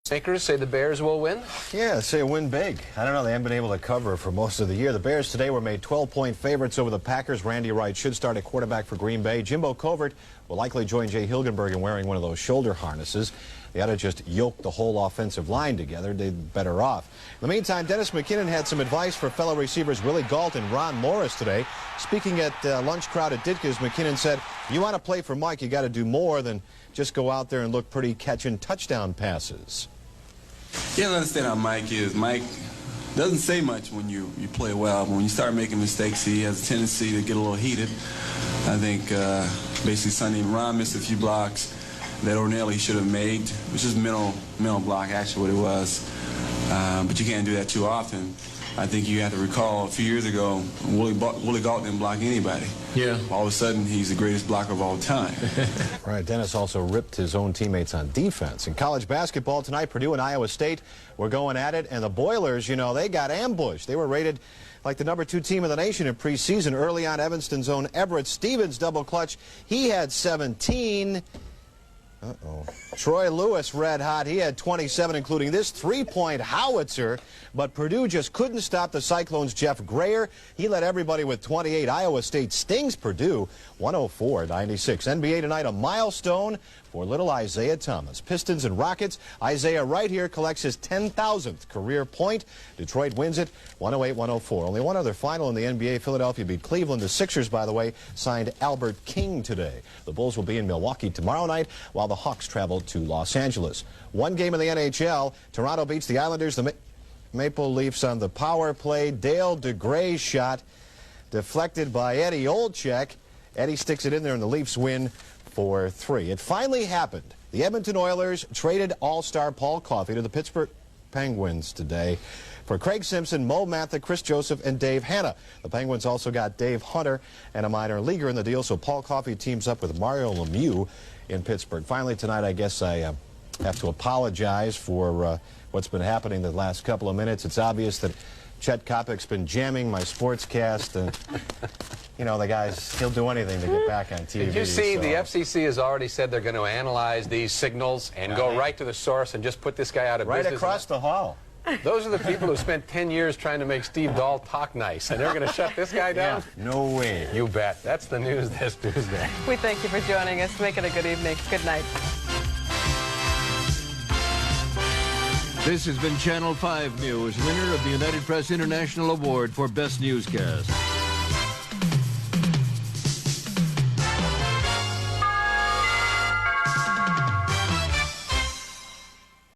Makers say the Bears will win? Yeah, say win big. I don't know, they haven't been able to cover for most of the year. The Bears today were made 12-point favorites over the Packers. Randy Wright should start at quarterback for Green Bay. Jimbo Covert will likely join Jay Hilgenberg in wearing one of those shoulder harnesses. They ought to just yoke the whole offensive line together. They'd be better off. In the meantime, Dennis McKinnon had some advice for fellow receivers Willie Gault and Ron Morris today. Speaking at lunch crowd at Ditka's, McKinnon said, you want to play for Mike, you got to do more than just go out there and look pretty catching touchdown passes. You have to understand how Mike is. Mike doesn't say much when you play well, but when you start making mistakes, he has a tendency to get a little heated. I think basically Sunday, Ron missed a few blocks that ordinarily he should have made, which is mental block, actually what it was. But you can't do that too often. I think you have to recall a few years ago, Willie Gault didn't block anybody. Yeah. All of a sudden, he's the greatest blocker of all time. Right, Dennis also ripped his own teammates on defense. In college basketball tonight, Purdue and Iowa State were going at it, and the Boilers, you know, they got ambushed. They were rated like the #2 team in the nation in preseason. Early on, Evanston's own Everett Stevens double clutch. He had 17. Troy Lewis red hot. He had 27, including this three-point howitzer. But Purdue just couldn't stop the Cyclones' Jeff Grayer. He led everybody with 28. Iowa State stings Purdue 104-96. NBA tonight, a milestone for little Isaiah Thomas. Pistons and Rockets. Isaiah right here collects his 10,000th career point. Detroit wins it 108-104. Only one other final in the NBA. Philadelphia beat Cleveland. The Sixers, by the way, signed Albert King today. The Bulls will be in Milwaukee tomorrow night, while the Hawks travel to Los Angeles. One game in the NHL. Toronto beats the Islanders. The Maple Leafs on the power play. Dale DeGray's shot deflected by Eddie Olczyk. Eddie sticks it in there, and the Leafs win 4-3. It finally happened. The Edmonton Oilers traded all-star Paul Coffey to the Pittsburgh Penguins today for Craig Simpson, Mo Matha, Chris Joseph, and Dave Hanna. The Penguins also got Dave Hunter and a minor leaguer in the deal, so Paul Coffey teams up with Mario Lemieux in Pittsburgh. Finally tonight, I guess I have to apologize for what's been happening the last couple of minutes. It's obvious that Chet Kopic's been jamming my sportscast, and you know, the guy's, he'll do anything to get back on TV. Did you see so. The FCC has already said they're going to analyze these signals and go right to the source and just put this guy out of business? Right across the hall. Those are the people who spent 10 years trying to make Steve Dahl talk nice, and they're going to shut this guy down? Yeah, no way. You bet. That's the news this Tuesday. We thank you for joining us. Make it a good evening. Good night. This has been Channel 5 News, winner of the United Press International Award for Best Newscast.